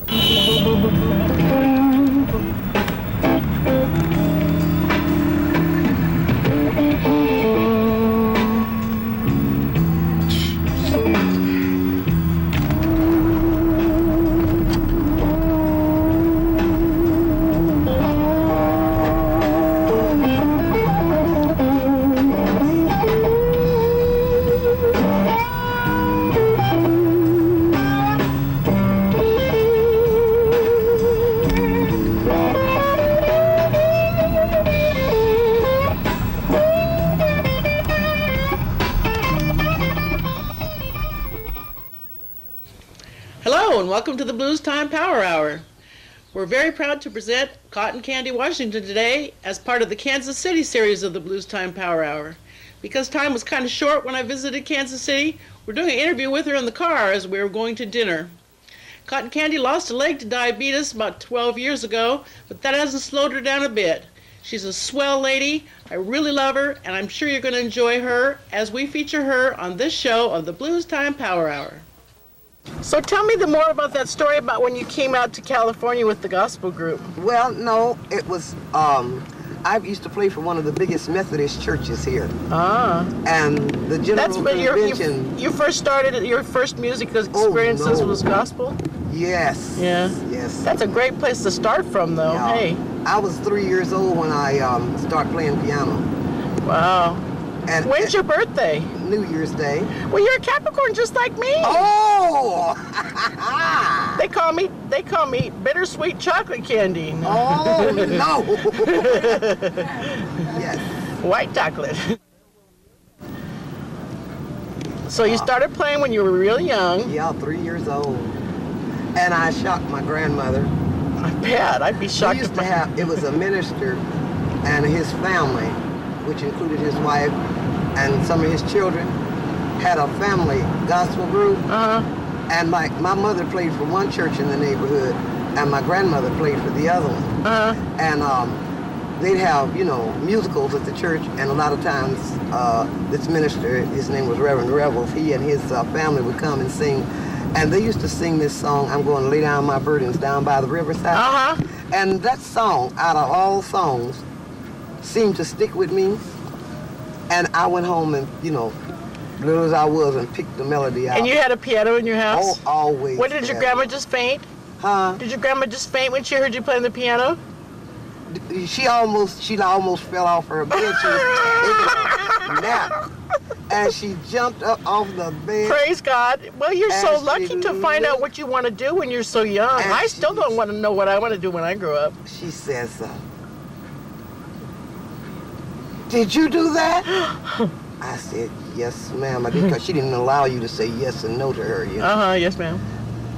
Hello and welcome to the Bluestime Power Hour. We're very proud to present Cotton Candy Washington today as part of the Kansas City series of the Bluestime Power Hour. Because time was kind of short when I visited Kansas City, we're doing an interview with her in the car as we were going to dinner. Cotton Candy lost a leg to diabetes about 12 years ago, but that hasn't slowed her down a bit. She's a swell lady, I really love her, and I'm sure you're going to enjoy her as we feature her on this show of the Bluestime Power Hour. So tell me more about that story about when you came out to California with the gospel group. Well, no, it was, I used to play for one of the biggest Methodist churches here. Ah. And the general convention... You first started, your first music experiences was gospel? Yes. Yeah. Yes. That's a great place to start from, though. Yeah. Hey. I was 3 years old when I started playing piano. Wow. And when's your birthday? New Year's Day. Well, you're a Capricorn just like me. Oh! They call me bittersweet chocolate candy. Oh, no. Yes. White chocolate. So you started playing when you were really young. Yeah, 3 years old. And I shocked my grandmother. I bet. I'd be shocked. It was a minister and his family, which included his wife and some of his children, had a family gospel group. Uh-huh. And my mother played for one church in the neighborhood, and my grandmother played for the other one. Uh-huh. And they'd have, musicals at the church, and a lot of times this minister, his name was Reverend Revels, he and his family would come and sing. And they used to sing this song, I'm going to lay down my burdens down by the riverside. Uh-huh. And that song, out of all songs, seemed to stick with me. And I went home and, little as I was, and picked the melody out. And you had a piano in your house? Oh, always. What, did your grandma just faint? Huh? Did your grandma just faint when she heard you playing the piano? She almost fell off her bed. She was taking a nap. And she jumped up off the bed. Praise God. Well, you're so lucky to find out what you want to do when you're so young. I still don't want to know what I want to do when I grow up. She says, did you do that? I said, yes, ma'am, I did, because she didn't allow you to say yes and no to her. Uh-huh, yes, ma'am.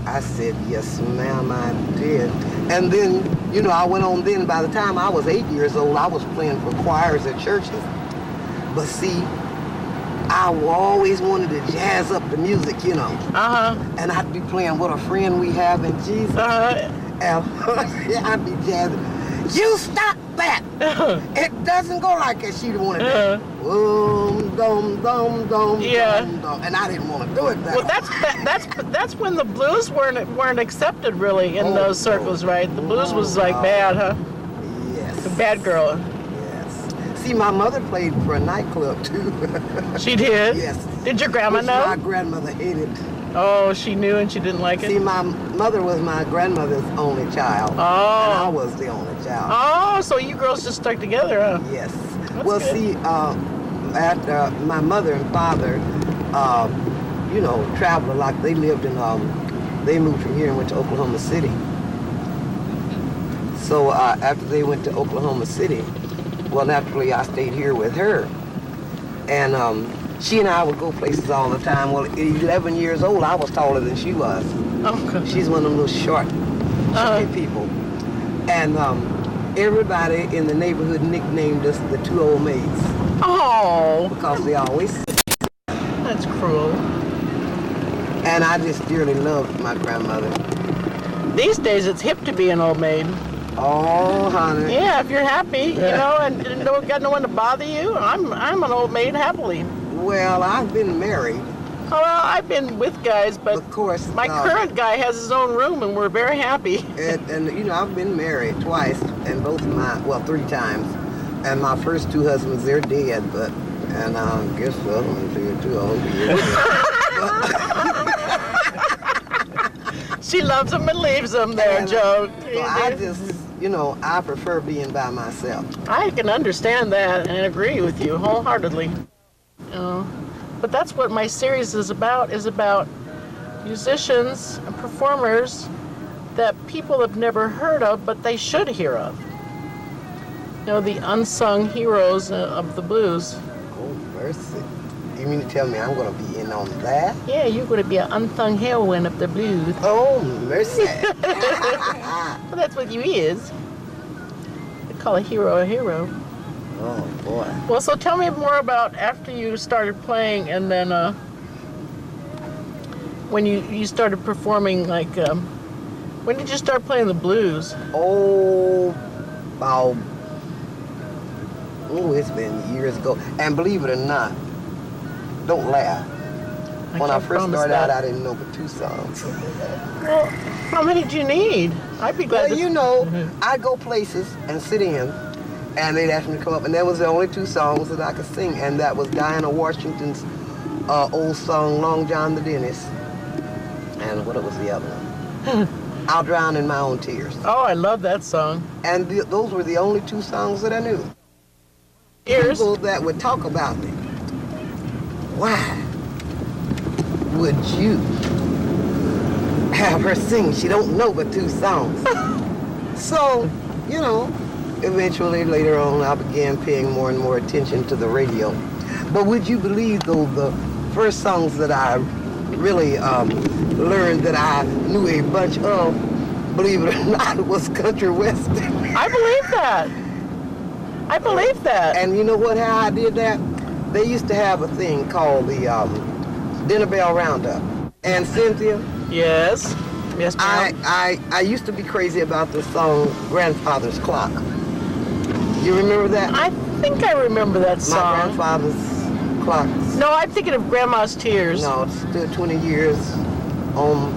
I said, yes, ma'am, I did. And then, I went on then. By the time I was 8 years old, I was playing for choirs at churches. But see, I always wanted to jazz up the music, Uh-huh. And I'd be playing What a Friend We Have in Jesus. Uh-huh. And I'd be jazzing. You stop that! It doesn't go like that. She'd want it. Boom, dum, dum, dum, yeah. dum, dum. And I didn't want to do it that way. Well, that's when the blues weren't accepted really in those circles, right? The blues was like bad, huh? Yes. The bad girl. Yes. See, my mother played for a nightclub too. She did? Yes. Did your grandma know? My grandmother hated. Oh, she knew and she didn't like it? See, my mother was my grandmother's only child. Oh. And I was the only child. Oh, so you girls just stuck together, huh? Yes. That's well, good. see, after my mother and father, traveled a lot. They lived in, they moved from here and went to Oklahoma City. So after they went to Oklahoma City, well, naturally, I stayed here with her. And she and I would go places all the time. Well, at 11 years old, I was taller than she was. Okay. She's one of them little short, chubby people. And everybody in the neighborhood nicknamed us the two old maids. Oh. Because they always said. That's cruel. And I just dearly loved my grandmother. These days, it's hip to be an old maid. Oh, honey. Yeah, if you're happy, and got no one to bother you, I'm an old maid happily. Well, I've been married Oh, well, I've been with guys, but Of course, my current guy has his own room, and we're very happy. and you know, I've been married twice, and both well, 3 times. And my first 2 husbands, they're dead, and I guess the other one's dead too. I hope he is. She loves him and leaves him there, Joe. So I just, you know, I prefer being by myself. I can understand that and agree with you wholeheartedly. But that's what my series is about musicians and performers that people have never heard of, but they should hear of. You know, the unsung heroes of the blues. Oh, mercy. You mean to tell me I'm going to be in on that? Yeah, you're going to be an unsung heroine of the blues. Oh, mercy. Well, that's what you is. They call a hero. Oh, boy. Well, so tell me more about after you started playing and then when you started performing, like, when did you start playing the blues? Oh, it's been years ago. And believe it or not, don't laugh. When I first started out, I didn't know but 2 songs. Well, how many do you need? I'd be glad Well, you know, I'd go places and sit in, and they'd ask me to come up, and that was the only 2 songs that I could sing, and that was Diana Washington's old song, Long John the Dentist, and what was the other one? I'll Drown in My Own Tears. Oh, I love that song. And those were the only 2 songs that I knew. People that would talk about me. Why would you have her sing? She don't know but 2 songs. So, you know, eventually later on I began paying more and more attention to the radio. But would you believe, though, the first songs that I really learned that I knew a bunch of, believe it or not, was country western. I believe that. I believe that. And you know what? How I did that? They used to have a thing called the Dinner Bell Roundup. And Cynthia? Yes. Yes, ma'am. I used to be crazy about the song Grandfather's Clock. You remember that? I think I remember that song. My grandfather's clock. No, I'm thinking of Grandma's Tears. No, it stood 20 years on,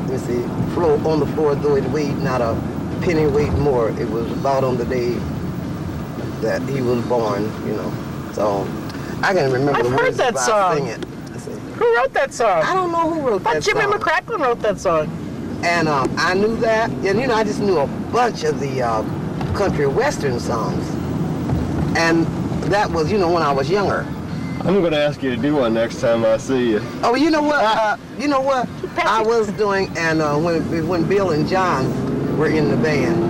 on the floor, though it weighed not a penny weight more. It was about on the day that he was born, you know. So I can remember the words that song. Sing it. Who wrote that song? I don't know who wrote that song. Jimmy McCracklin wrote that song. And I knew that, and you know, I just knew a bunch of the country western songs. And that was, you know, when I was younger. I'm going to ask you to do one next time I see you. Oh, you know what? I was doing, and when Bill and John were in the band,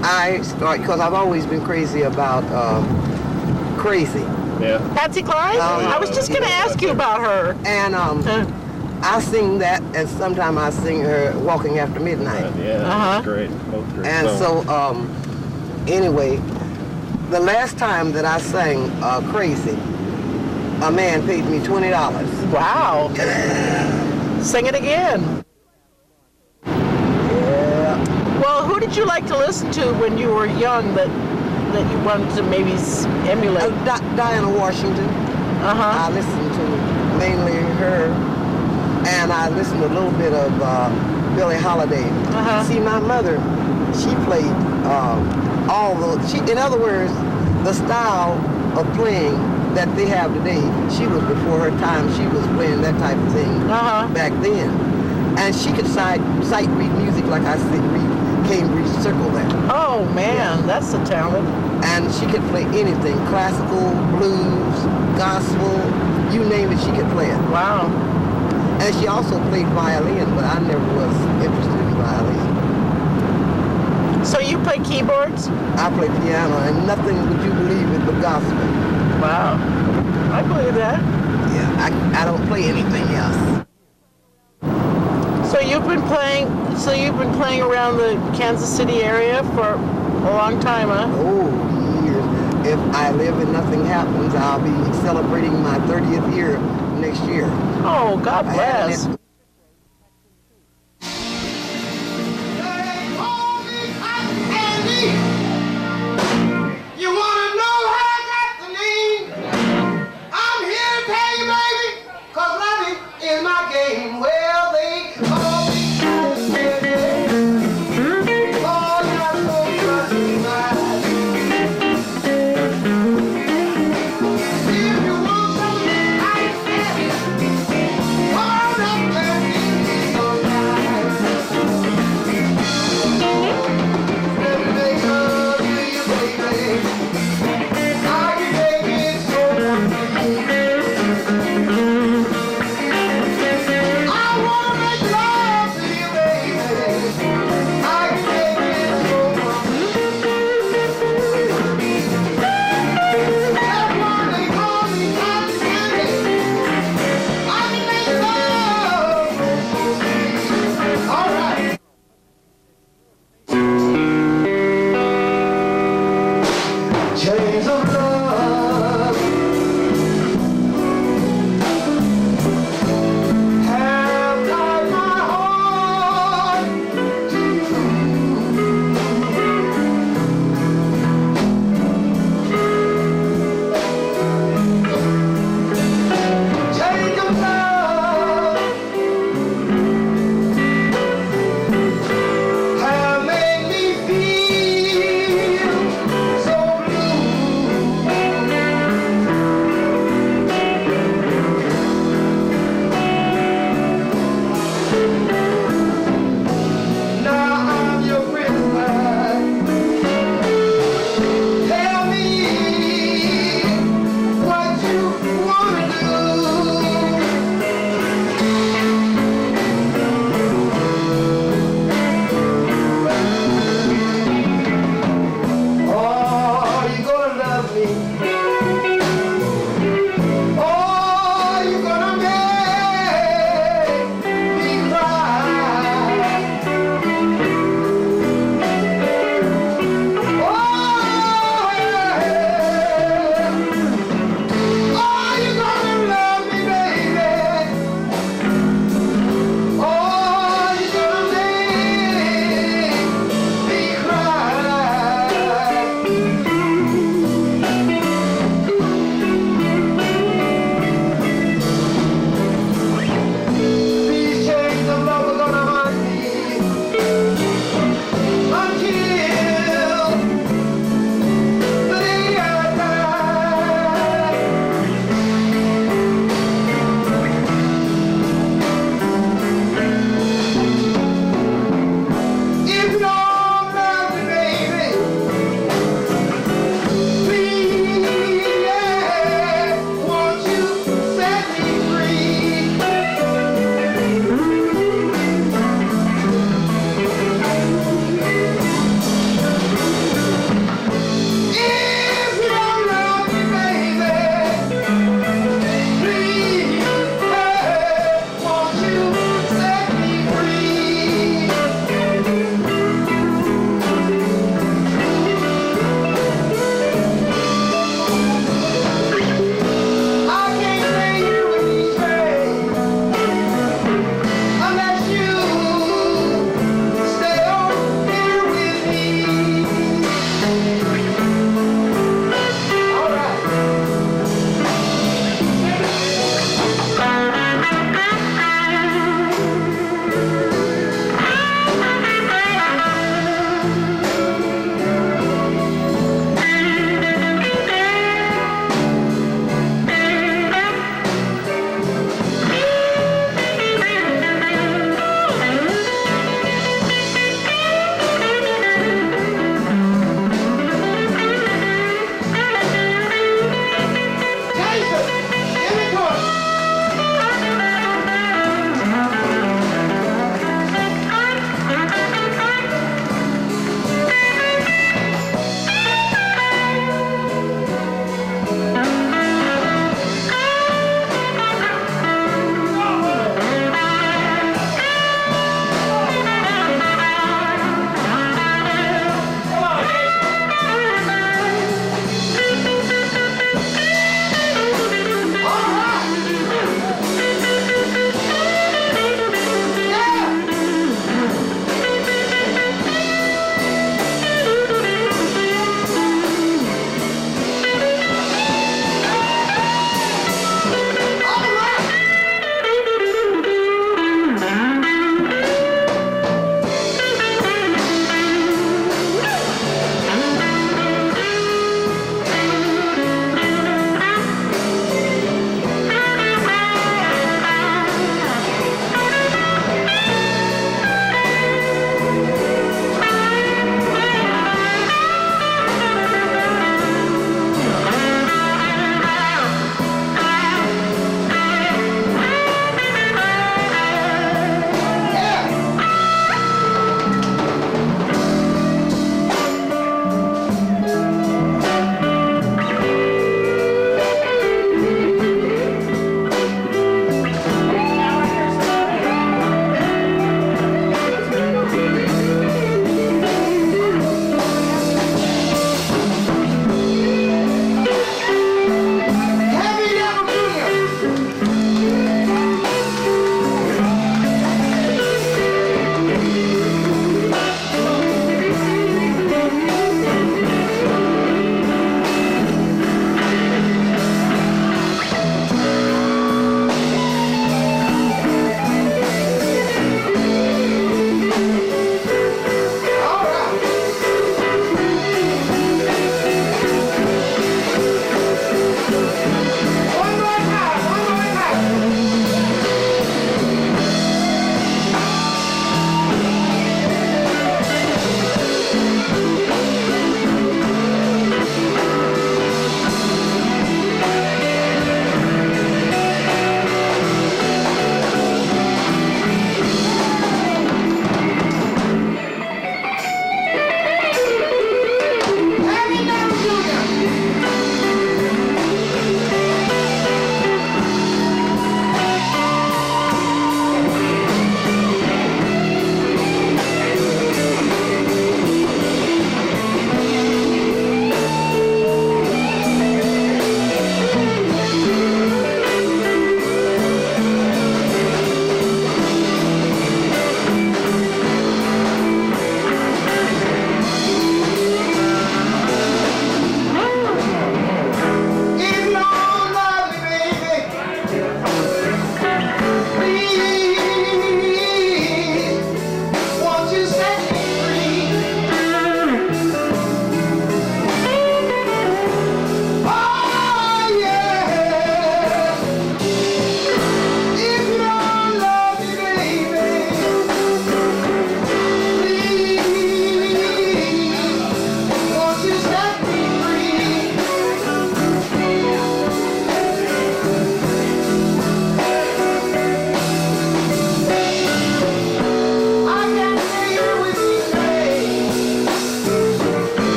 I started, because I've always been crazy about Crazy. Yeah. Patsy Cline? I was just going to ask you about her. And I sing that, and sometimes I sing her Walking After Midnight. Yeah, that's great. Both great and songs. so, anyway, the last time that I sang Crazy, a man paid me $20. Wow. Sing it again. Yeah. Well, who did you like to listen to when you were young that you wanted to maybe emulate? Diana Washington. I listened to mainly her, and I listened to a little bit of Billie Holiday. See, my mother, she played all those. In other words, the style of playing that they have today, she was before her time. She was playing that type of thing back then. And she could sight read music like I said, read Cambridge Circle there. Oh, man, that's a talent. And she could play anything, classical, blues, gospel, you name it, she could play it. Wow. And she also played violin, but I never was interested in violin. So you play keyboards? I play piano, and nothing would you believe it but gospel. Wow. I believe that. Yeah, I don't play anything else. So you've been playing around the Kansas City area for a long time, huh? Oh, years. If I live and nothing happens, I'll be celebrating my 30th year next year. Oh, God bless.